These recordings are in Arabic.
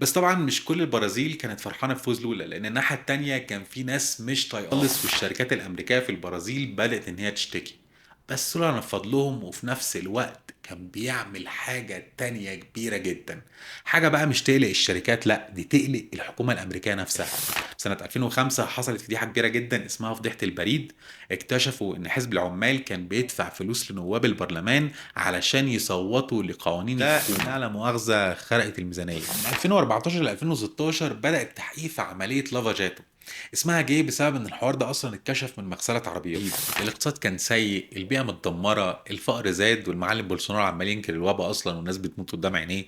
بس طبعا مش كل البرازيل كانت فرحانة بفوز لولا، لأن الناحية التانية كان في ناس مش طايقاه خالص، والشركات الأمريكية في البرازيل بدأت إن هي تشتكي. بس لولا نفض لهم، وفي نفس الوقت كان بيعمل حاجة تانية كبيرة جدا. حاجة بقى مش تقلق الشركات، لا دي تقلق الحكومة الأمريكية نفسها. سنة 2005 حصلت فضيحة كبيرة جدا اسمها فضيحة البريد. اكتشفوا إن حزب العمال كان بيدفع فلوس لنواب البرلمان علشان يصوتوا لقوانين الحكومة لا مؤاخذة خرقت الميزانية. من 2014 ل 2016 بدأ التحقيق في عملية لافا جاتو. اسمها جه بسبب ان الحوار ده اصلا اتكشف من مغسله عربيات. الاقتصاد كان سيء، البيئه متدمره، الفقر زاد، والمعلم بولسونارو عمال ينكر الوباء اصلا والناس بتموت قدام عينيه.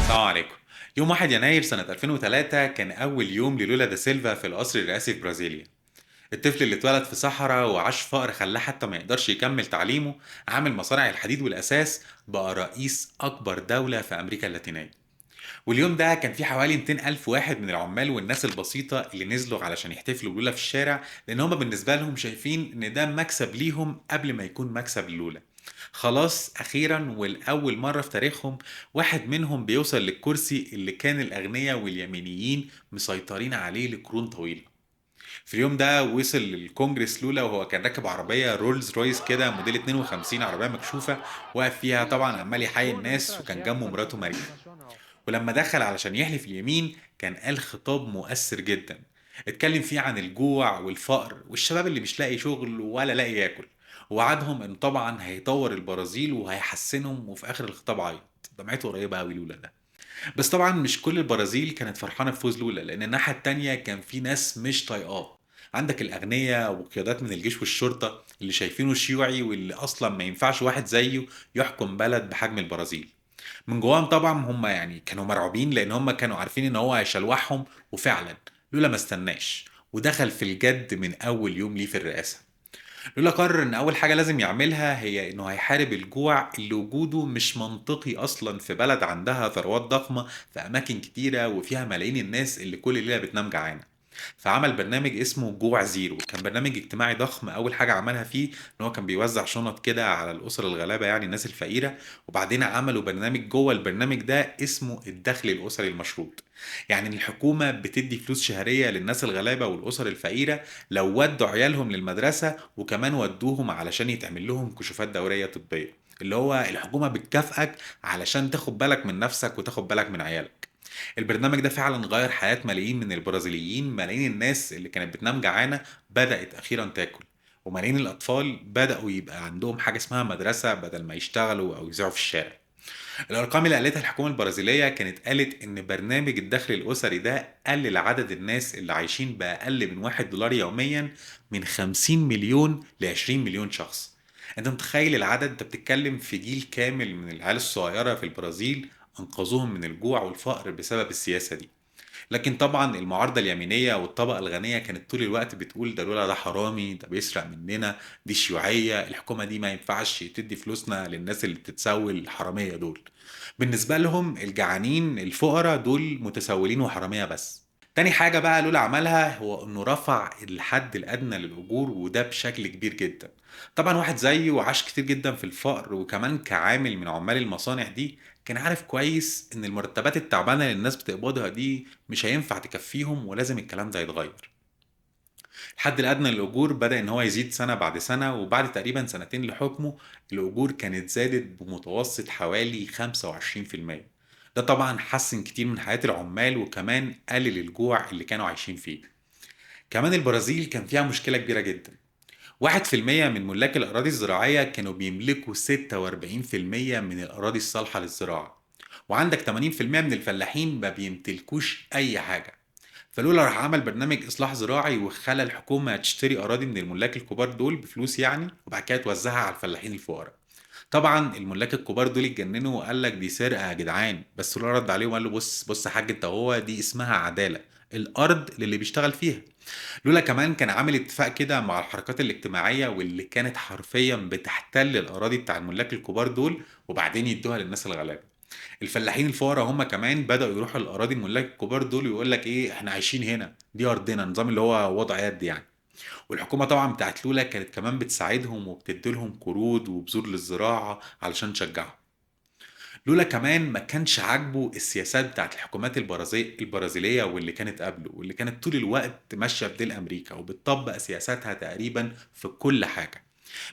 السلام عليكم. يوم 1 يناير سنة 2003 كان أول يوم للولا دا سيلفا في القصر الرئاسي في برازيليا. الطفل اللي اتولد في صحراء وعاش فقر خلاه حتى ما يقدرش يكمل تعليمه، عامل مصانع الحديد والأساس، بقى رئيس أكبر دولة في أمريكا اللاتينية. واليوم ده كان في حوالي 200 ألف واحد من العمال والناس البسيطة اللي نزلوا علشان يحتفلوا بلولا في الشارع، لأن هما بالنسبة لهم شايفين إن ده مكسب ليهم قبل ما يكون مكسب للولا. خلاص أخيرا والأول مرة في تاريخهم واحد منهم بيوصل للكرسي اللي كان الأغنياء واليمينيين مسيطرين عليه لقرون طويلة. في اليوم ده وصل للكونجرس لولا وهو كان راكب عربية رولز رويس كده موديل 52، عربية مكشوفة، واقف فيها طبعا عمال يحيي الناس، وكان جنبه مراته ماريا. ولما دخل علشان يحلف اليمين كان قال خطاب مؤثر جدا. اتكلم فيه عن الجوع والفقر والشباب اللي مش لاقي شغل ولا لاقي ياكل، ووعدهم انه طبعا هيطور البرازيل وهيحسنهم، وفي اخر الخطاب عيط. دمعته قريبه قوي لولا ده. بس طبعا مش كل البرازيل كانت فرحانه بفوز لولا، لان الناحيه التانيه كان في ناس مش طايقاه. عندك الاغنياء وقيادات من الجيش والشرطه اللي شايفينه شيوعي، واللي اصلا ما ينفعش واحد زيه يحكم بلد بحجم البرازيل. من جواهم طبعا هم يعني كانوا مرعوبين، لان هم كانوا عارفين ان هو هيشلوحهم. وفعلا لولا ما استناش ودخل في الجد من اول يوم ليه في الرئاسة. لولا قرر ان اول حاجة لازم يعملها هي انه هيحارب الجوع اللي وجوده مش منطقي اصلا في بلد عندها ثروات ضخمة في اماكن كتيرة وفيها ملايين الناس اللي كل ليلة بتنام جعانة. فعمل برنامج اسمه جوع زيرو، كان برنامج اجتماعي ضخم. اول حاجه عملها فيه ان هو كان بيوزع شنط كده على الاسر الغلابه، يعني الناس الفقيره. وبعدين عملوا برنامج جوه البرنامج ده اسمه الدخل الاسري المشروط. يعني إن الحكومه بتدي فلوس شهريه للناس الغلابه والاسر الفقيره لو ودوا عيالهم للمدرسه، وكمان ودوهم علشان يتعمل لهم كشوفات دوريه طبيه. اللي هو الحكومه بتكافئك علشان تاخد بالك من نفسك وتاخد بالك من عيالك. البرنامج ده فعلا غير حياة ملايين من البرازيليين. ملايين الناس اللي كانت بتنام جعانة بدأت أخيرا تاكل، وملايين الأطفال بدأوا يبقى عندهم حاجة اسمها مدرسة بدل ما يشتغلوا أو يزرعوا في الشارع. الأرقام اللي قالتها الحكومة البرازيلية كانت قالت إن برنامج الدخل الأسري ده قلل عدد الناس اللي عايشين بأقل من 1 دولار يوميا من 50 مليون ل 20 مليون شخص. انت متخيل العدد؟ انت بتتكلم في جيل كامل من العيال الصغيرة في البرازيل انقذوهم من الجوع والفقر بسبب السياسة دي. لكن طبعا المعارضة اليمينية والطبقة الغنية كانت طول الوقت بتقول ده لولا ده حرامي، ده بيسرق مننا، دي شيوعية، الحكومة دي ما ينفعش تدي فلوسنا للناس اللي بتتسول الحرامية دول. بالنسبة لهم الجعانين الفقراء دول متسولين وحرامية بس. تاني حاجة بقى لولا عملها هو انه رفع الحد الادنى للاجور، وده بشكل كبير جدا. طبعا واحد زيه وعاش كتير جدا في الفقر، وكمان كعامل من عمال المصانع دي، كان عارف كويس ان المرتبات التعبانة اللي الناس بتقبضها دي مش هينفع تكفيهم، ولازم الكلام ده يتغير. الحد الادنى للاجور بدأ ان هو يزيد سنة بعد سنة، وبعد تقريبا سنتين لحكمه الاجور كانت زادت بمتوسط حوالي 25%. ده طبعا حسن كتير من حياة العمال، وكمان قلل الجوع اللي كانوا عايشين فيه. كمان البرازيل كان فيها مشكلة كبيرة جدا. 1% من ملاك الأراضي الزراعية كانوا بيملكوا 46% من الأراضي الصالحة للزراعة. وعندك 80% من الفلاحين ما بيمتلكوش أي حاجة. فلولا راح عمل برنامج إصلاح زراعي وخلى الحكومة تشتري أراضي من الملاك الكبار دول بفلوس يعني، وبعد كده توزعها على الفلاحين الفقراء. طبعا الملاك الكبار دول اتجننوا وقال لك دي سرقة يا جدعان، بس لولا رد عليهم وقال له بص بص يا حاج انت، هو دي اسمها عدالة، الأرض للي بيشتغل فيها. لولا كمان كان عامل اتفاق كده مع الحركات الاجتماعية واللي كانت حرفيا بتحتل الأراضي بتاع الملاك الكبار دول وبعدين يدوها للناس الغلابة. الفلاحين الفقراء هم كمان بدأوا يروحوا الأراضي الملاك الكبار دول ويقول لك إيه، إحنا عايشين هنا، دي أرضنا، نظام اللي هو وضع يد يعني. والحكومة طبعا بتاعت لولا كانت كمان بتساعدهم وبتديلهم قروض وبذور للزراعة علشان تشجعهم. لولا كمان ما كانش عاجبه السياسات بتاعت الحكومات البرازيلية واللي كانت قبله واللي كانت طول الوقت ماشية بديل أمريكا وبتطبق سياساتها تقريبا في كل حاجة.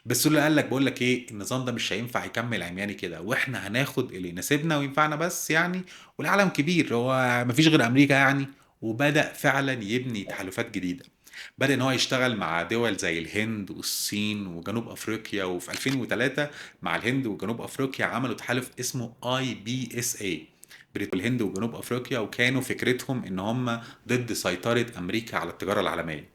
بس لولا قال لك بقول لك ايه، النظام ده مش هينفع يكمل عمياني كده، واحنا هناخد اللي يناسبنا وينفعنا بس يعني، والعالم كبير هو مفيش غير امريكا يعني. وبدأ فعلا يبني تحالفات جديدة. بدأ ان هو يشتغل مع دول زي الهند والصين وجنوب افريقيا، وفي 2003 مع الهند وجنوب افريقيا عملوا تحالف اسمه IBSA، الهند وجنوب افريقيا، وكانوا فكرتهم ان هم ضد سيطرة امريكا على التجارة العالمية.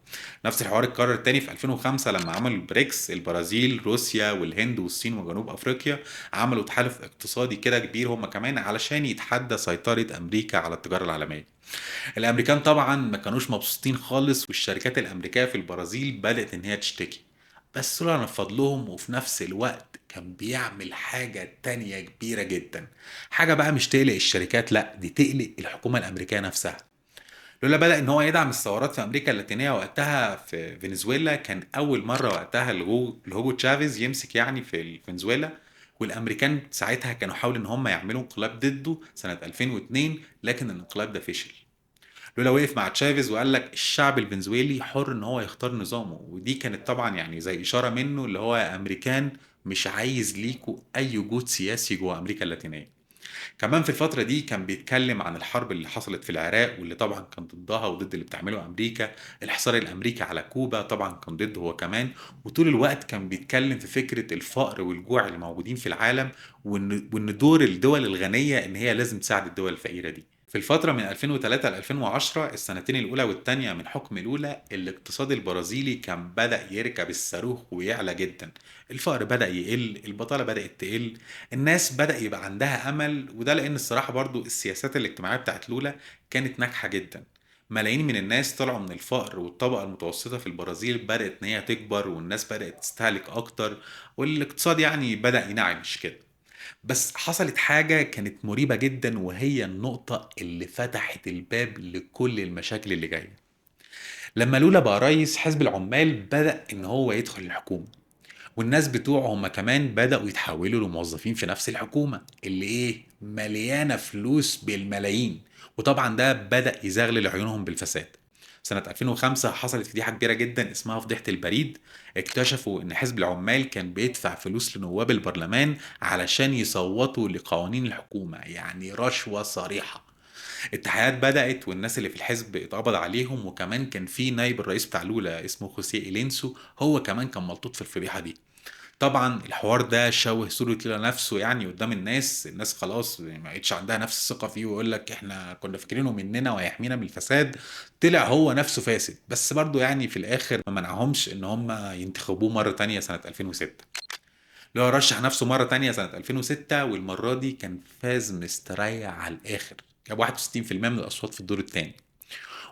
نفس الحوار اتكرر تاني في 2005 لما عملوا البريكس، البرازيل روسيا والهند والصين وجنوب افريقيا عملوا تحالف اقتصادي كده كبير هم كمان علشان يتحدى سيطرة امريكا على التجارة العالمية. الامريكان طبعا ما كانوش مبسوطين خالص، والشركات الامريكيه في البرازيل بدات ان هي تشتكي. بس لولا نفض لهم، وفي نفس الوقت كان بيعمل حاجة تانية كبيرة جدا. حاجة بقى مش تقلق الشركات، لا دي تقلق الحكومة الأمريكية نفسها. لولا بدأ إن هو يدعم الثورات في أمريكا اللاتينية وقتها في فنزويلا، كان أول مرة وقتها الهوجو تشافيز يمسك يعني في فنزويلا. والأمريكان ساعتها كانوا حاولوا إن هم يعملوا انقلاب ضده سنة 2002، لكن الانقلاب ده فشل. لولا وقف مع تشافيز وقال لك الشعب الفنزويلي حر ان هو يختار نظامه، ودي كانت طبعا يعني زي اشاره منه اللي هو يا امريكان مش عايز ليكوا اي وجود سياسي جوه امريكا اللاتينيه. كمان في الفتره دي كان بيتكلم عن الحرب اللي حصلت في العراق واللي طبعا كان ضدها وضد اللي بتعمله امريكا. الحصار الامريكي على كوبا طبعا كان ضده هو كمان. وطول الوقت كان بيتكلم في فكره الفقر والجوع اللي موجودين في العالم، وان دور الدول الغنيه ان هي لازم تساعد الدول الفقيره دي. في الفترة من 2003 ل 2010، السنتين الأولى والتانية من حكم لولا، الاقتصاد البرازيلي كان بدأ يركب الصاروخ ويعلى جدا. الفقر بدأ يقل، البطالة بدأت تقل، الناس بدأ يبقى عندها أمل. وده لأن الصراحة برضو السياسات الاجتماعية بتاعت لولا كانت ناجحة جدا. ملايين من الناس طلعوا من الفقر، والطبقة المتوسطة في البرازيل بدأت إن هي تكبر، والناس بدأت تستهلك أكتر، والاقتصاد يعني بدأ ينعش كده. بس حصلت حاجة كانت مريبة جدا، وهي النقطة اللي فتحت الباب لكل المشاكل اللي جاية. لما لولا بقى رئيس حزب العمال بدأ ان هو يدخل الحكومة، والناس بتوعه هم كمان بدأوا يتحولوا لموظفين في نفس الحكومة اللي ايه مليانة فلوس بالملايين. وطبعا ده بدأ يزغلل عيونهم بالفساد. سنة 2005 حصلت فضيحة كبيرة جدا اسمها فضيحة البريد. اكتشفوا ان حزب العمال كان بيدفع فلوس لنواب البرلمان علشان يصوتوا لقوانين الحكومة، يعني رشوة صريحة. التحقيقات بدأت والناس اللي في الحزب اتقبض عليهم، وكمان كان في نائب الرئيس بتاع لولا اسمه خوسيه إيلينسو، هو كمان كان ملطوط في الفضيحة دي. طبعا الحوار ده شوه صورة لولا نفسه يعني قدام الناس خلاص ما بقتش عندها نفس الثقة فيه، ويقول لك احنا كنا فاكرينه مننا وهيحمينا من الفساد. طلع هو نفسه فاسد. بس برضه يعني في الاخر ما منعهمش ان هم ينتخبوه مرة تانية سنة 2006. لو رشح نفسه مرة تانية سنة 2006، والمرة دي كان فاز مستريح على الآخر، جاب 61% من الأصوات في الدور الثاني.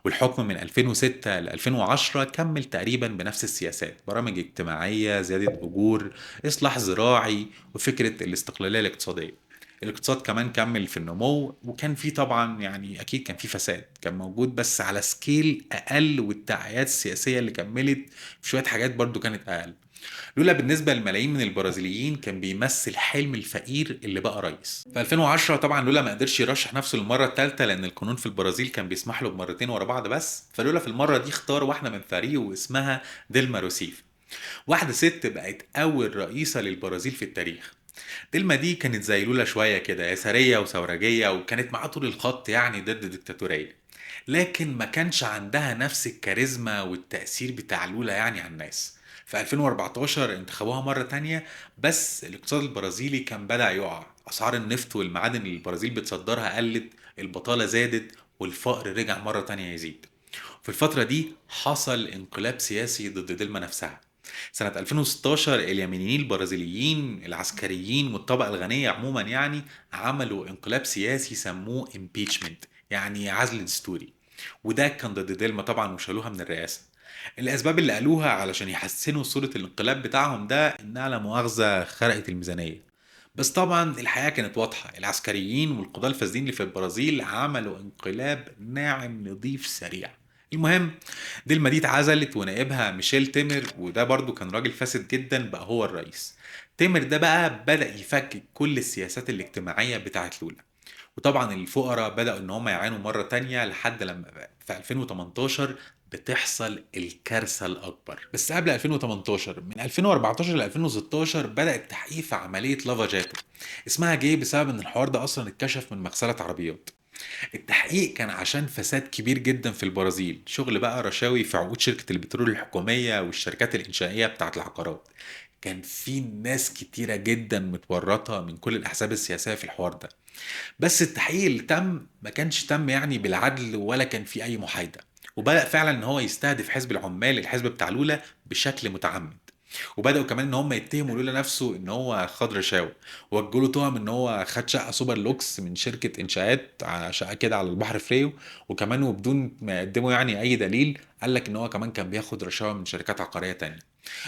والحكم من 2006 ل 2010 كمل تقريبا بنفس السياسات: برامج اجتماعية، زيادة أجور، إصلاح زراعي، وفكرة الاستقلالية الاقتصادية. الاقتصاد كمان كمل في النمو، وكان فيه طبعا يعني أكيد كان فيه فساد كان موجود بس على سكيل أقل، والتعقيدات السياسية اللي كملت في شوية حاجات برضو كانت أقل. لولا بالنسبة لملايين من البرازيليين كان بيمثل حلم الفقير اللي بقى رئيس. في 2010 طبعا لولا ما قدرش يرشح نفسه للمرة الثالثة، لأن القانون في البرازيل كان بيسمح له بمرتين ورا بعض بس. فلولا في المرة دي اختار واحدة من فريقه اسمها ديلما روسيف، واحدة ست بقت أول رئيسة للبرازيل في التاريخ. ديلما دي كانت زي لولا شوية كده يسارية وثورجية، وكانت معاه طول الخط يعني ضد الدكتاتورية. لكن ما كانش عندها نفس الكاريزما والتأثير بتاع لولا يعني على الناس. في 2014 انتخبوها مرة تانية، بس الاقتصاد البرازيلي كان بدأ يقع، أسعار النفط والمعادن اللي البرازيل بتصدرها قلت، البطالة زادت، والفقر رجع مرة تانية يزيد. في الفترة دي حصل انقلاب سياسي ضد ديلما نفسها. سنة 2016 اليمينيين البرازيليين العسكريين والطبقة الغنية عموما يعني عملوا انقلاب سياسي سموه impeachment، يعني عزل دستوري. وده كان ضد ديلما طبعا، وشالوها من الرئاسة. الأسباب اللي قالوها علشان يحسنوا صورة الانقلاب بتاعهم ده إنها لا مؤاخذة خرقت الميزانية. بس طبعا الحقيقة كانت واضحة: العسكريين والقضاة الفاسدين اللي في البرازيل عملوا انقلاب ناعم نظيف سريع. المهم، ديلما دي اتعزلت ونائبها ميشيل تيمر، وده برضو كان راجل فاسد جدا، بقى هو الرئيس. تيمر ده بقى بدأ يفكك كل السياسات الاجتماعية بتاعت لولا. وطبعا الفقراء بدأوا ان هم يعانوا مرة تانية لحد لما في 2018 بتحصل الكارثة الأكبر. بس قبل 2018، من 2014 ل 2016 بدأ التحقيق في عملية لافا جاتو. اسمها جه بسبب ان الحوار ده اصلا اتكشف من مغسلة عربيات. التحقيق كان عشان فساد كبير جدا في البرازيل، شغل بقى رشاوي في عقود شركة البترول الحكومية والشركات الإنشائية بتاعت العقارات. كان في ناس كتيرة جدا متورطة من كل الأحزاب السياسية في الحوار ده. بس التحقيق اللي تم ما كانش تم يعني بالعدل، ولا كان في أي محايدة. وبدأ فعلا ان هو يستهدف حزب العمال، الحزب بتاع لولا، بشكل متعمد. وبداوا كمان ان هم يتهموا لولا نفسه ان هو خد رشاوى. ووجهوا له تهم ان هو خد شقه سوبر لوكس من شركه انشاءات، على شقه كده على البحر فريو. وكمان وبدون ما يقدموا يعني اي دليل، قال لك ان هو كمان كان بياخد رشاوى من شركات عقاريه تانية.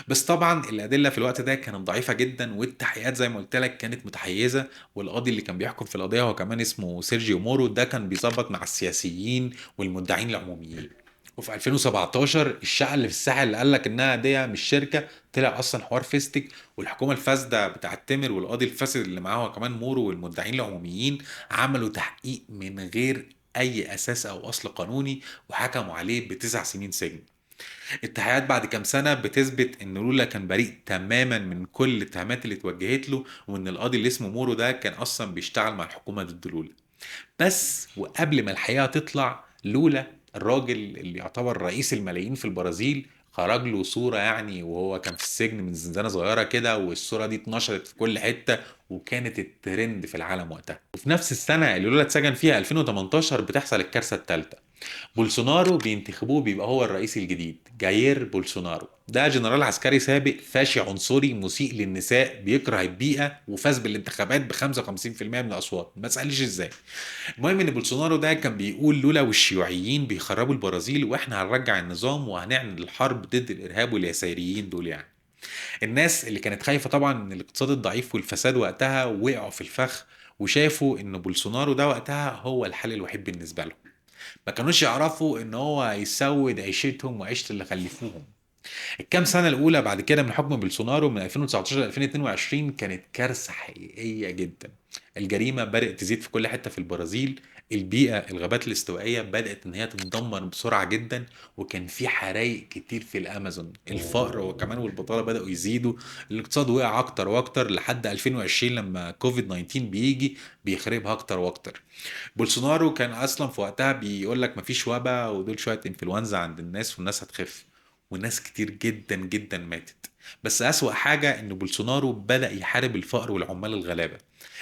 بس طبعا الادله في الوقت ده كانت ضعيفه جدا، والتحقيقات زي ما قلت لك كانت متحيزه. والقاضي اللي كان بيحكم في القضيه هو كمان اسمه سيرجيو مورو، ده كان بيظبط مع السياسيين والمدعين العموميين. وفي 2017 الشقه اللي في الساحل اللي قال لك انها دي مش شركه، طلع اصلا حوار فيستك. والحكومه الفاسده بتاعه تامر والقاضي الفاسد اللي معاه كمان مورو والمدعين العموميين عملوا تحقيق من غير اي اساس او اصل قانوني، وحكموا عليه ب9 سنين سجن. التحقيقات بعد كام سنه بتثبت ان لولا كان بريء تماما من كل الاتهامات اللي اتوجهت له، وان القاضي اللي اسمه مورو ده كان اصلا بيشتغل مع الحكومه ضد لولا. بس وقبل ما الحقيقة تطلع، لولا الراجل اللي يعتبر رئيس الملايين في البرازيل خرج له صورة يعني وهو كان في السجن من زنزانة صغيرة كده، والصورة دي اتنشرت في كل حتة، وكانت الترند في العالم وقتها. وفي نفس السنة اللي لولا اتسجن فيها 2018 بتحصل الكارثة الثالثة. بولسونارو بينتخبوه بيبقى هو الرئيس الجديد، جاير بولسونارو. ده جنرال عسكري سابق فاشي عنصري مسيء للنساء، بيكره البيئة، وفاز بالانتخابات ب 55% من الأصوات، ما تسأليش ازاي. المهم ان بولسونارو ده كان بيقول لولا والشيوعيين بيخربوا البرازيل، واحنا هنرجع النظام وهنعمل الحرب ضد الارهاب واليساريين دول يعني. الناس اللي كانت خايفة طبعا من الاقتصاد الضعيف والفساد وقتها وقعوا في الفخ، وشافوا ان بولسونارو ده وقتها هو الحل الوحيد بالنسبة لهم. ما كانوش يعرفوا ان هو هيسود عيشتهم وعيشة اللي خلفوهم. الكام سنة الأولى بعد كده من حكم بولسونارو من 2019 ل 2022 كانت كارثة حقيقية جدا. الجريمة بدأت تزيد في كل حتة في البرازيل. البيئة، الغابات الاستوائية بدأت إن هي تتدمر بسرعة جدا. وكان في حرايق كتير في الأمازون. الفقر وكمان والبطالة بدأوا يزيدوا. الاقتصاد وقع أكتر وأكتر لحد 2020 لما كوفيد 19 بيجي بيخربها أكتر وأكتر. بولسونارو كان اصلا في وقتها بيقول لك مفيش وباء، ودول شويه انفلونزا عند الناس والناس هتخف. وناس كتير جدا جدا ماتت. بس اسوأ حاجه ان بولسونارو بدأ يحارب الفقر والعمال الغلابه.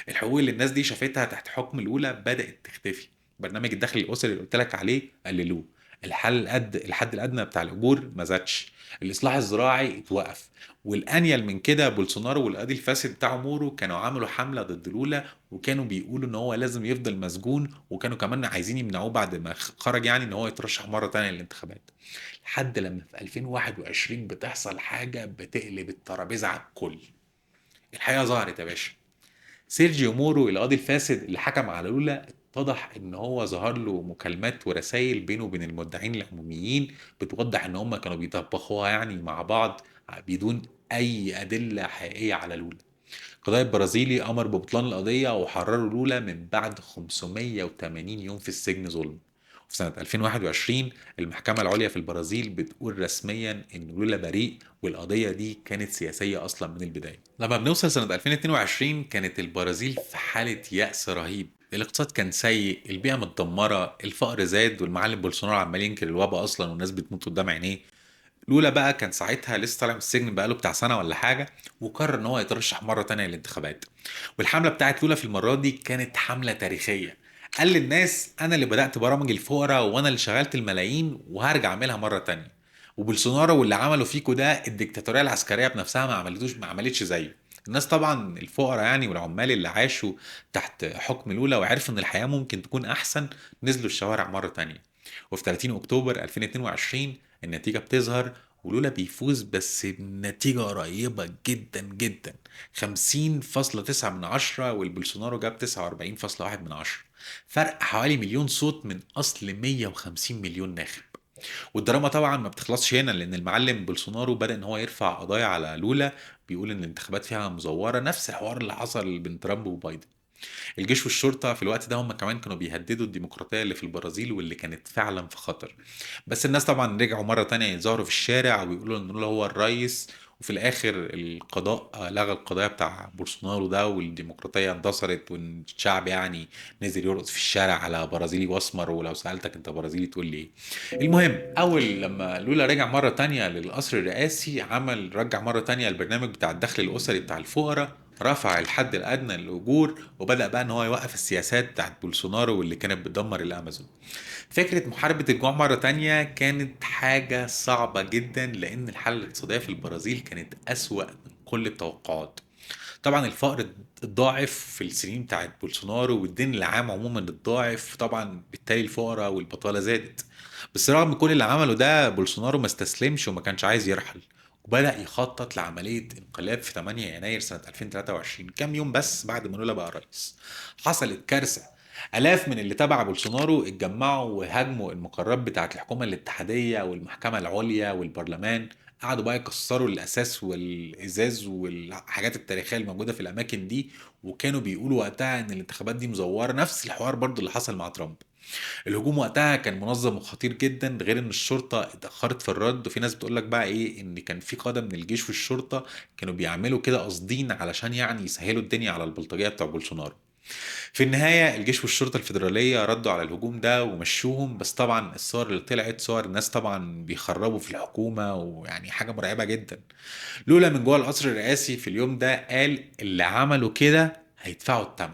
الحقوق اللي الناس دي شافتها تحت حكم الاولى بدأت تختفي. برنامج الدخل الاسري اللي قلت لك عليه قللوه. الحد الادنى بتاع الاجور ما زادش. الاصلاح الزراعي اتوقف. والانيل من كده بولسونارو والقاضي الفاسد بتاعه مورو كانوا عملوا حمله ضد لولا، وكانوا بيقولوا ان هو لازم يفضل مسجون، وكانوا كمان عايزين يمنعوه بعد ما خرج يعني ان هو يترشح مرة تانية للانتخابات. لحد لما في 2021 بتحصل حاجة بتقلب الترابيزة على الكل. الحقيقة ظهرت يا باشا. سيرجيو مورو القاضي الفاسد اللي حكم على لولا، اتضح ان هو ظهر له مكالمات ورسائل بينه وبين المدعين العموميين بتوضح ان هم كانوا بيطبخوها يعني مع بعض بدون اي ادله حقيقيه على لولا. القضاء البرازيلي أمر ببطلان القضية وحرروا لولا من بعد 580 يوم في السجن ظلم. وفي سنة 2021 المحكمة العليا في البرازيل بتقول رسميا إن لولا بريء، والقضية دي كانت سياسية أصلا من البداية. لما بنوصل سنة 2022 كانت البرازيل في حالة يأس رهيب. الاقتصاد كان سيء، البيئة متدمرة، الفقر زاد، والمعلم بولسونارو عمال ينكر الوباء أصلا والناس بتموت قدام عينيه. لولا بقى كان ساعتها لسه طالع من السجن بقاله بتاع سنة ولا حاجة، وقرر ان هو يترشح مرة تانية للانتخابات. والحملة بتاعت لولا في المرة دي كانت حملة تاريخية. قال للناس انا اللي بدأت برامج الفقراء، وانا اللي شغلت الملايين، وهرجع اعملها مرة تانية. وبولسونارو واللي عملوا فيكو ده الديكتاتورية العسكرية بنفسها ما عملتش زيه. الناس طبعا الفقراء يعني والعمال اللي عاشوا تحت حكم لولا وعرفوا ان الحياة ممكن تكون احسن، نزلوا الشوارع مرة تانية. وفي 30 اكتوبر 2022 النتيجة بتظهر، ولولا بيفوز بس بنتيجة قريبة جدا جدا، 50.9 من عشرة، والبولسونارو جاب 49.1 من عشرة. فرق حوالي مليون صوت من أصل 150 مليون ناخب. والدراما طبعا ما بتخلصش هنا، لان المعلم بولسونارو بدأ ان هو يرفع قضايا على لولا، بيقول ان الانتخابات فيها مزورة، نفس الحوار اللي حصل بين ترامب وبايدن. الجيش والشرطة في الوقت ده هم كمان كانوا بيهددوا الديمقراطية اللي في البرازيل واللي كانت فعلا في خطر. بس الناس طبعا رجعوا مرة تانية يتظاهروا في الشارع ويقولوا ان لولا هو الرئيس. وفي الاخر القضاء لغى القضايا بتاع بولسونارو ده، والديمقراطية اندثرت، والشعب يعني نزل يرقص في الشارع على برازيلي واسمر، ولو سألتك انت برازيلي تقول لي ايه. المهم، اول لما لولا رجع مرة تانية للقصر الرئاسي، رجع مرة تانية البرنامج بتاع الدخل الاسري بتاع الفقراء، رفع الحد الادنى للاجور، وبدا بقى ان هو يوقف السياسات بتاعت بولسونارو واللي كانت بتدمر الامازون. فكره محاربه الجوع مره تانية كانت حاجه صعبه جدا، لان الحاله الاقتصاديه في البرازيل كانت اسوأ من كل التوقعات. طبعا الفقر اتضاعف في السنين بتاعت بولسونارو، والدين العام عموما اتضاعف طبعا، بالتالي الفقراء والبطاله زادت. بس رغم كل اللي عمله ده، بولسونارو ما استسلمش وما كانش عايز يرحل، وبدأ يخطط لعملية انقلاب في 8 يناير سنة 2023، كام يوم بس بعد ما لولا بقى رئيس. حصلت كارثة. آلاف من اللي تبع بولسونارو اتجمعوا وهاجموا المقرات بتاعة الحكومة الاتحادية والمحكمة العليا والبرلمان. قعدوا بقى يكسروا الأساس والإزاز والحاجات التاريخية الموجودة في الأماكن دي، وكانوا بيقولوا وقتها إن الانتخابات دي مزورة، نفس الحوار برضو اللي حصل مع ترامب. الهجوم وقتها كان منظم وخطير جدا، غير ان الشرطه اتاخرت في الرد، وفي ناس بتقول لك بقى ايه، ان كان في قاده من الجيش والشرطه كانوا بيعملوا كده قاصدين علشان يعني يسهلوا الدنيا على البلطجيه بتوع بولسونارو. في النهايه الجيش والشرطه الفيدراليه ردوا على الهجوم ده ومشوهم، بس طبعا الصور اللي طلعت صور الناس طبعا بيخربوا في الحكومه، ويعني حاجه مرعبه جدا. لولا من جوه القصر الرئاسي في اليوم ده قال اللي عملوا كده هيدفعوا الثمن،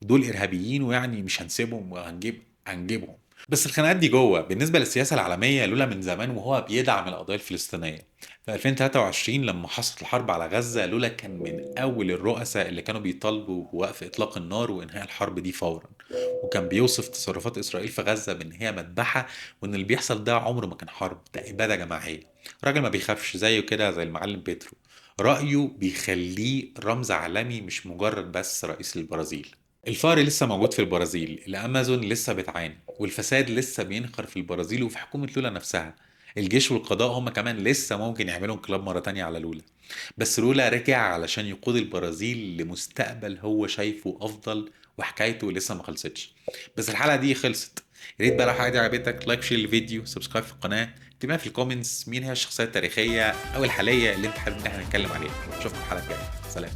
دول ارهابيين ويعني مش هنسيبهم هنجيبهم. بس الخناقات دي جوه. بالنسبه للسياسه العالميه، لولا من زمان وهو بيدعم القضيه الفلسطينيه. في 2023 لما حصلت الحرب على غزه، لولا كان من اول الرؤساء اللي كانوا بيطالبوا بوقف اطلاق النار وانهاء الحرب دي فورا. وكان بيوصف تصرفات اسرائيل في غزه بان هي مذبحه، وان اللي بيحصل ده عمره ما كان حرب، ده اباده جماعيه. راجل ما بيخافش، زيه كده زي المعلم بيترو. رأيه بيخليه رمز عالمي، مش مجرد بس رئيس البرازيل. الفقر لسه موجود في البرازيل، الأمازون لسه بتعاني، والفساد لسه بينخر في البرازيل وفي حكومة لولا نفسها. الجيش والقضاء هما كمان لسه ممكن يعملوا انقلاب مرة تانية على لولا. بس لولا رجع علشان يقود البرازيل لمستقبل هو شايفه أفضل، وحكايته لسه ما خلصتش. بس الحلقة دي خلصت. يا ريت بقى لو حاجة دي عجبتك لايك، شير الفيديو، سبسكرايب في القناة، اكتب لنا في الكومنتس مين هي الشخصية التاريخية أو الحالية اللي انت حابب ان احنا نتكلم عليها. اشوفكم الحلقة الجاية، سلام.